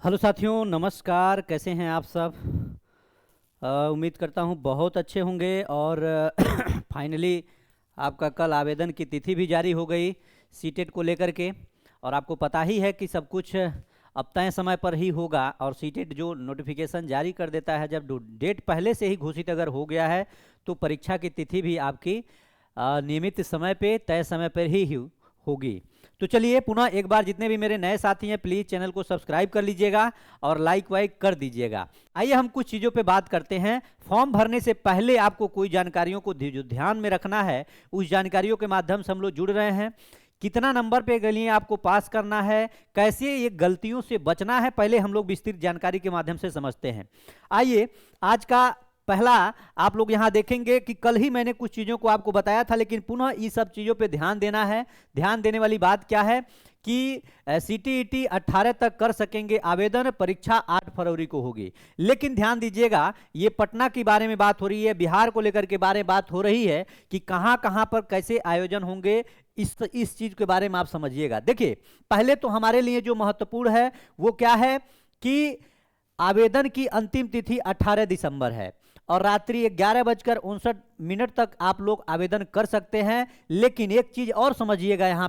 Hello साथियों, नमस्कार। कैसे हैं आप सब? उम्मीद करता हूँ बहुत अच्छे होंगे। और फाइनली आपका कल आवेदन की तिथि भी जारी हो गई सीटेट को लेकर के। और आपको पता ही है कि सब कुछ अब तय समय पर ही होगा। और सीटेट जो नोटिफिकेशन जारी कर देता है, जब डेट पहले से ही घोषित अगर हो गया है, तो परीक्षा की तिथि भी आपकी नियमित समय पे तय समय पर ही होगी। तो चलिए पुनः एक बार जितने भी मेरे नए साथी हैं, प्लीज़ चैनल को सब्सक्राइब कर लीजिएगा और लाइक वाइक कर दीजिएगा। आइए हम कुछ चीज़ों पे बात करते हैं। फॉर्म भरने से पहले आपको कोई जानकारियों को जो ध्यान में रखना है, उस जानकारियों के माध्यम से हम लोग जुड़ रहे हैं। कितना नंबर पे गलिए आपको पास करना है, कैसे ये गलतियों से बचना है, पहले हम लोग विस्तृत जानकारी के माध्यम से समझते हैं। आइए आज का पहला आप लोग यहां देखेंगे कि कल ही मैंने कुछ चीज़ों को आपको बताया था, लेकिन पुनः ये सब चीज़ों पे ध्यान देना है। ध्यान देने वाली बात क्या है कि सीटीईटी 18 तक कर सकेंगे आवेदन, परीक्षा 8 फरवरी को होगी। लेकिन ध्यान दीजिएगा, ये पटना के बारे में बात हो रही है, बिहार को लेकर के बारे में बात हो रही है कि कहां कहां पर कैसे आयोजन होंगे। इस चीज के बारे में आप समझिएगा। देखिए, पहले तो हमारे लिए जो महत्वपूर्ण है वो क्या है कि आवेदन की अंतिम तिथि 18 दिसंबर है और रात्रि 11:59 तक आप लोग आवेदन कर सकते हैं। लेकिन एक चीज और समझिएगा, यहां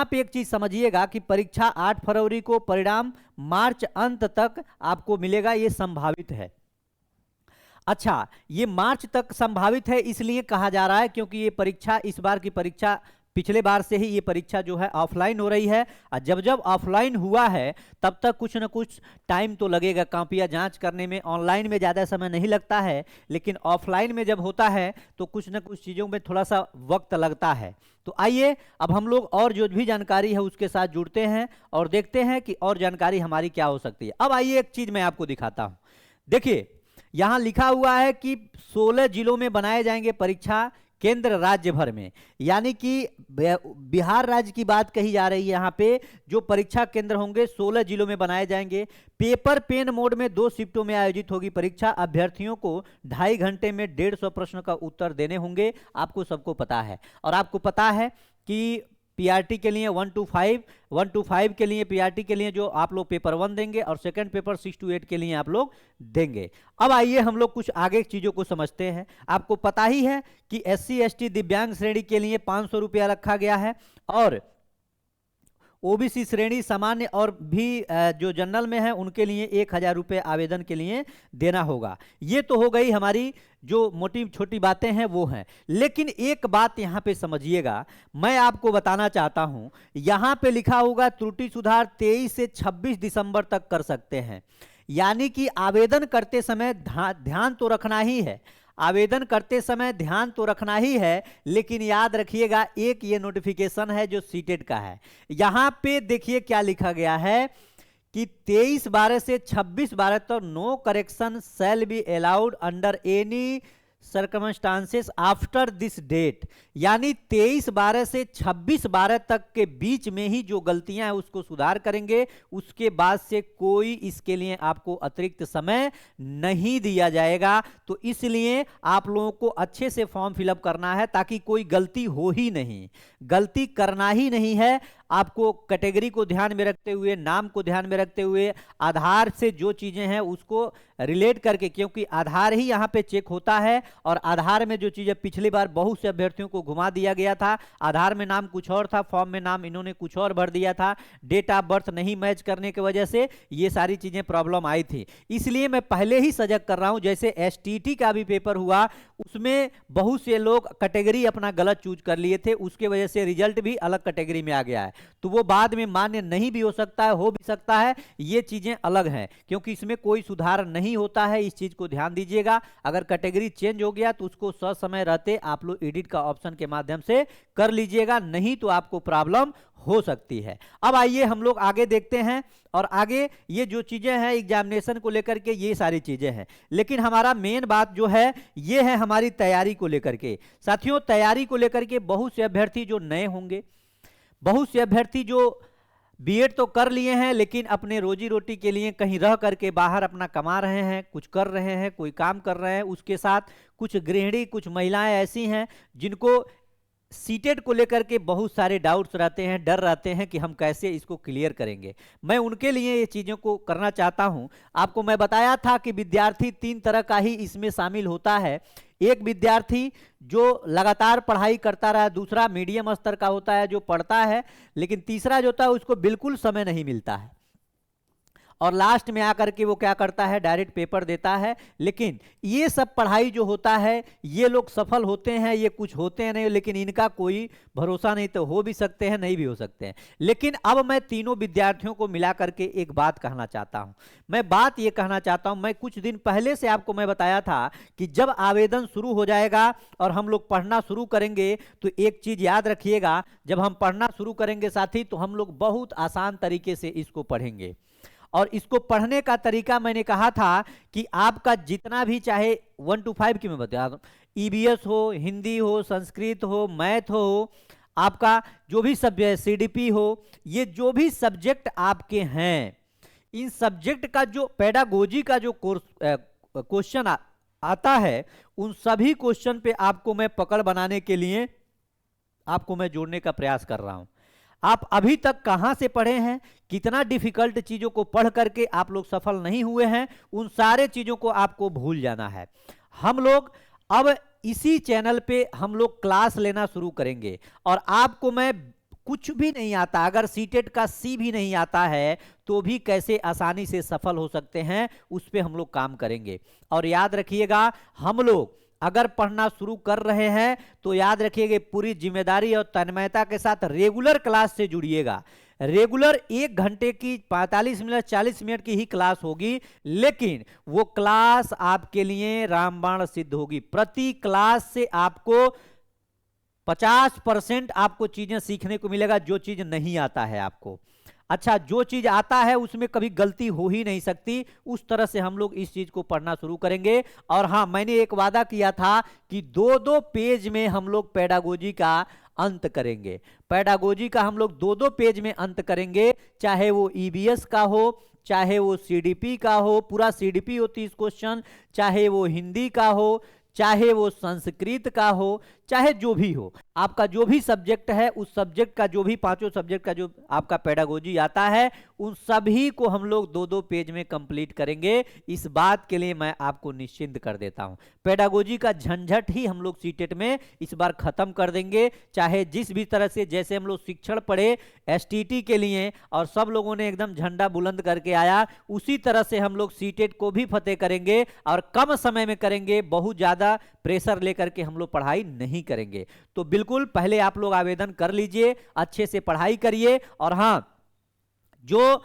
पे एक चीज समझिएगा कि परीक्षा 8 फरवरी को, परिणाम मार्च अंत तक आपको मिलेगा, ये संभावित है। अच्छा, ये मार्च तक संभावित है इसलिए कहा जा रहा है क्योंकि ये परीक्षा, इस बार की परीक्षा, पिछले बार से ही ये परीक्षा जो है ऑफलाइन हो रही है। और जब जब ऑफलाइन हुआ है तब तक कुछ ना कुछ टाइम तो लगेगा, कॉपियां जांच करने में। ऑनलाइन में ज़्यादा समय नहीं लगता है, लेकिन ऑफलाइन में जब होता है तो कुछ ना कुछ चीज़ों में थोड़ा सा वक्त लगता है। तो आइए अब हम लोग और जो भी जानकारी है उसके साथ जुड़ते हैं और देखते हैं कि और जानकारी हमारी क्या हो सकती है। अब आइए एक चीज़ मैं आपको दिखाता हूँ। देखिए, यहां लिखा हुआ है कि 16 जिलों में बनाए जाएंगे परीक्षा केंद्र राज्य भर में। यानी कि बिहार राज्य की बात कही जा रही है। यहां पे जो परीक्षा केंद्र होंगे 16 जिलों में बनाए जाएंगे। पेपर पेन मोड में 2 शिफ्टों में आयोजित होगी परीक्षा। अभ्यर्थियों को 2.5 घंटे में 150 प्रश्न का उत्तर देने होंगे। आपको सबको पता है। और आपको पता है कि पीआरटी के लिए 1 to 5 के लिए, पीआरटी के लिए जो आप लोग पेपर 1 देंगे और सेकंड पेपर 6 to 8 के लिए आप लोग देंगे। अब आइए हम लोग कुछ आगे चीजों को समझते हैं। आपको पता ही है कि एससी एसटी दिव्यांग श्रेणी के लिए 500 रुपया रखा गया है और ओबीसी श्रेणी, सामान्य और भी जो जनरल में है उनके लिए 1000 रुपये आवेदन के लिए देना होगा। ये तो हो गई हमारी जो मोटी छोटी बातें हैं वो हैं। लेकिन एक बात यहाँ पे समझिएगा, मैं आपको बताना चाहता हूँ। यहाँ पे लिखा होगा त्रुटि सुधार 23 से 26 दिसंबर तक कर सकते हैं। यानी कि आवेदन करते समय ध्यान तो रखना ही है, आवेदन करते समय ध्यान तो रखना ही है। लेकिन याद रखिएगा, एक ये नोटिफिकेशन है जो सीटेट का है। यहां पे देखिए क्या लिखा गया है कि 23/12 से 26/12 तक no correction shall be allowed under any circumstances after this date. यानी 23/12 से 26/12 तक के बीच में ही जो गलतियां हैं उसको सुधार करेंगे। उसके बाद से कोई इसके लिए आपको अतिरिक्त समय नहीं दिया जाएगा। तो इसलिए आप लोगों को अच्छे से फॉर्म फिलअप करना है ताकि कोई गलती हो ही नहीं, गलती करना ही नहीं है। आपको कैटेगरी को ध्यान में रखते हुए, नाम को ध्यान में रखते हुए, आधार से जो चीजें हैं उसको रिलेट करके, क्योंकि आधार ही यहाँ पे चेक होता है। और आधार में जो चीजें पिछली बार बहुत से अभ्यर्थियों को घुमा दिया गया था, आधार में नाम कुछ और था, फॉर्म में नाम इन्होंने कुछ और भर दिया था, डेट ऑफ बर्थ नहीं मैच करने की वजह से ये सारी चीजें प्रॉब्लम आई थी। इसलिए मैं पहले ही सजग कर रहा हूं। जैसे एसटीटी का भी पेपर हुआ, उसमें बहुत से लोग कैटेगरी अपना गलत चूज कर लिए थे, उसके वजह से रिजल्ट भी अलग कैटेगरी में आ गया है। तो वो बाद में मान्य नहीं भी हो सकता है, हो भी सकता है। ये चीजें अलग हैं क्योंकि इसमें कोई सुधार नहीं होता है। इस चीज को ध्यान दीजिएगा। अगर कैटेगरी चेंज हो गया तो उसको समय रहते आप लोग एडिट का ऑप्शन के माध्यम से कर लीजिएगा, नहीं तो आपको प्रॉब्लम हो सकती है। अब आइए हम लोग आगे देखते हैं। और आगे ये जो चीजें हैं एग्जामिनेशन को लेकर के, ये सारी चीजें हैं। लेकिन हमारा मेन बात जो है ये है हमारी तैयारी को लेकर के। साथियों, तैयारी को लेकर के बहुत से अभ्यर्थी जो नए होंगे, बहुत से अभ्यर्थी जो बीएड तो कर लिए हैं लेकिन अपने रोजी रोटी के लिए कहीं रह करके बाहर अपना कमा रहे हैं, कुछ कर रहे हैं, कोई काम कर रहे हैं। उसके साथ कुछ गृहिणी, कुछ महिलाएं ऐसी हैं जिनको सीटेट को लेकर के बहुत सारे डाउट्स रहते हैं, डर रहते हैं कि हम कैसे इसको क्लियर करेंगे। मैं उनके लिए ये चीज़ों को करना चाहता हूं। आपको मैं बताया था कि विद्यार्थी 3 तरह का ही इसमें शामिल होता है। एक विद्यार्थी जो लगातार पढ़ाई करता रहा, दूसरा मीडियम स्तर का होता है जो पढ़ता है, लेकिन तीसरा जो होता है उसको बिल्कुल समय नहीं मिलता है और लास्ट में आकर के वो क्या करता है, डायरेक्ट पेपर देता है। लेकिन ये सब पढ़ाई जो होता है, ये लोग सफल होते हैं, ये कुछ होते हैं नहीं, लेकिन इनका कोई भरोसा नहीं, तो हो भी सकते हैं नहीं भी हो सकते हैं। लेकिन अब मैं तीनों विद्यार्थियों को मिला करके एक बात कहना चाहता हूं। मैं बात ये कहना चाहता हूं, मैं कुछ दिन पहले से आपको मैं बताया था कि जब आवेदन शुरू हो जाएगा और हम लोग पढ़ना शुरू करेंगे तो एक चीज याद रखिएगा, जब हम पढ़ना शुरू करेंगे साथी तो हम लोग बहुत आसान तरीके से इसको पढ़ेंगे। और इसको पढ़ने का तरीका मैंने कहा था कि आपका जितना भी, चाहे 1 to 5 की मैं बता दूं, ईबीएस हो, हिंदी हो, संस्कृत हो, मैथ हो, आपका जो भी सब्जेक्ट, सीडीपी हो, ये जो भी सब्जेक्ट आपके हैं, इन सब्जेक्ट का जो पेडागोजी का जो क्वेश्चन आता है, उन सभी क्वेश्चन पे आपको मैं पकड़ बनाने के लिए आपको मैं जोड़ने का प्रयास कर रहा हूं। आप अभी तक कहां से पढ़े हैं, कितना डिफिकल्ट चीजों को पढ़ करके आप लोग सफल नहीं हुए हैं, उन सारे चीजों को आपको भूल जाना है। हम लोग अब इसी चैनल पे हम लोग क्लास लेना शुरू करेंगे और आपको मैं कुछ भी नहीं आता, अगर सीटेट का सी भी नहीं आता है तो भी कैसे आसानी से सफल हो सकते हैं, उस पे हम लोग काम करेंगे। और याद रखिएगा, हम लोग अगर पढ़ना शुरू कर रहे हैं तो याद रखिएगा, पूरी जिम्मेदारी और तन्मयता के साथ रेगुलर क्लास से जुड़िएगा। रेगुलर 1 घंटे की 45 मिनट 40 मिनट की ही क्लास होगी, लेकिन वो क्लास आपके लिए रामबाण सिद्ध होगी। प्रति क्लास से आपको 50% आपको चीजें सीखने को मिलेगा, जो चीज नहीं आता है आपको। अच्छा, जो चीज आता है उसमें कभी गलती हो ही नहीं सकती, उस तरह से हम लोग इस चीज को पढ़ना शुरू करेंगे। और हाँ, मैंने एक वादा किया था कि 2-2 पेज में हम लोग पेडागोजी का अंत करेंगे। पेडागोजी का हम लोग 2-2 पेज में अंत करेंगे, चाहे वो ईबीएस का हो, चाहे वो सीडीपी का हो, पूरा सीडीपी हो 30 क्वेश्चन, चाहे वो हिंदी का हो, चाहे वो संस्कृत का हो, चाहे जो भी हो, आपका जो भी सब्जेक्ट है, उस सब्जेक्ट का जो भी 5 सब्जेक्ट का जो आपका पेडागोजी आता है, उन सभी को हम लोग 2-2 पेज में कंप्लीट करेंगे। इस बात के लिए मैं आपको निश्चिंत कर देता हूं। पेडागोजी का झंझट ही हम लोग सीटेट में इस बार खत्म कर देंगे। चाहे जिस भी तरह से, जैसे हम लोग शिक्षण पढ़े एसटीटी के लिए और सब लोगों ने एकदम झंडा बुलंद करके आया, उसी तरह से हम लोग सीटेट को भी फतेह करेंगे और कम समय में करेंगे। बहुत ज्यादा प्रेशर लेकर के हम लोग पढ़ाई नहीं करेंगे। तो बिल्कुल पहले आप लोग आवेदन कर लीजिए, अच्छे से पढ़ाई करिए। और हां, जो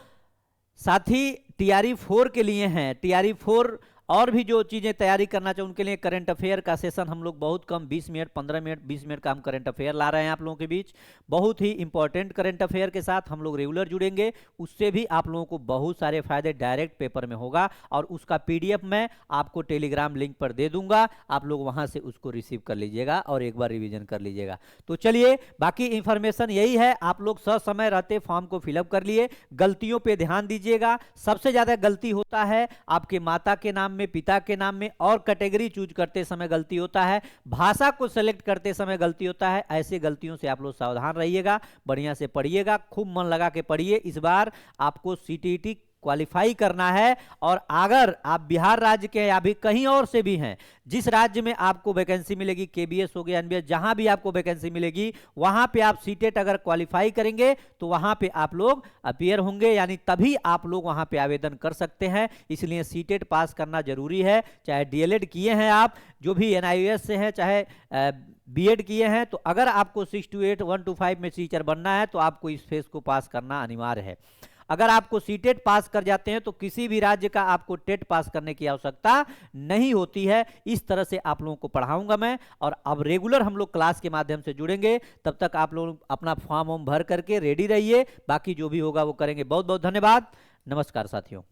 साथी टीआरई 4 के लिए हैं, टीआरई 4 और भी जो चीजें तैयारी करना चाहिए, उनके लिए करंट अफेयर का सेशन हम लोग बहुत कम 20 मिनट 15 मिनट 20 मिनट का हम करंट अफेयर ला रहे हैं आप लोगों के बीच। बहुत ही इंपॉर्टेंट करंट अफेयर के साथ हम लोग रेगुलर जुड़ेंगे, उससे भी आप लोगों को बहुत सारे फायदे डायरेक्ट पेपर में होगा। और उसका पीडीएफ मैं आपको टेलीग्राम लिंक पर दे दूंगा, आप लोग वहां से उसको रिसीव कर लीजिएगा और एक बार रिविजन कर लीजिएगा। तो चलिए, बाकी इंफॉर्मेशन यही है, आप लोग ससमय रहते फॉर्म को फिलअप कर लिए। गलतियों पर ध्यान दीजिएगा, सबसे ज्यादा गलती होता है आपके माता के नाम में, पिता के नाम में, और कैटेगरी चूज करते समय गलती होता है, भाषा को सेलेक्ट करते समय गलती होता है। ऐसे गलतियों से आप लोग सावधान रहिएगा, बढ़िया से पढ़िएगा, खूब मन लगा के पढ़िए। इस बार आपको सीटीईटी क्वालिफाई करना है। और अगर आप बिहार राज्य के या भी कहीं और से भी हैं, जिस राज्य में आपको वैकेंसी मिलेगी, केबीएस हो गया, एनबीएस, जहां भी आपको वैकेंसी मिलेगी, वहां पे आप सीटेट अगर क्वालिफाई करेंगे तो वहां पे आप लोग अपीयर होंगे, यानी तभी आप लोग वहां पे आवेदन कर सकते हैं। इसलिए सीटेट पास करना जरूरी है। चाहे डीएलएड किए हैं आप, जो भी एनआईओएस से हैं, चाहे बीएड किए हैं, तो अगर आपको 6 to 8 1 to 5 में टीचर बनना है तो आपको इस फेज को पास करना अनिवार्य है। अगर आपको सीटेट पास कर जाते हैं तो किसी भी राज्य का आपको टेट पास करने की आवश्यकता नहीं होती है। इस तरह से आप लोगों को पढ़ाऊंगा मैं, और अब रेगुलर हम लोग क्लास के माध्यम से जुड़ेंगे। तब तक आप लोग अपना फॉर्म भर करके रेडी रहिए, बाकी जो भी होगा वो करेंगे। बहुत बहुत धन्यवाद, नमस्कार साथियों।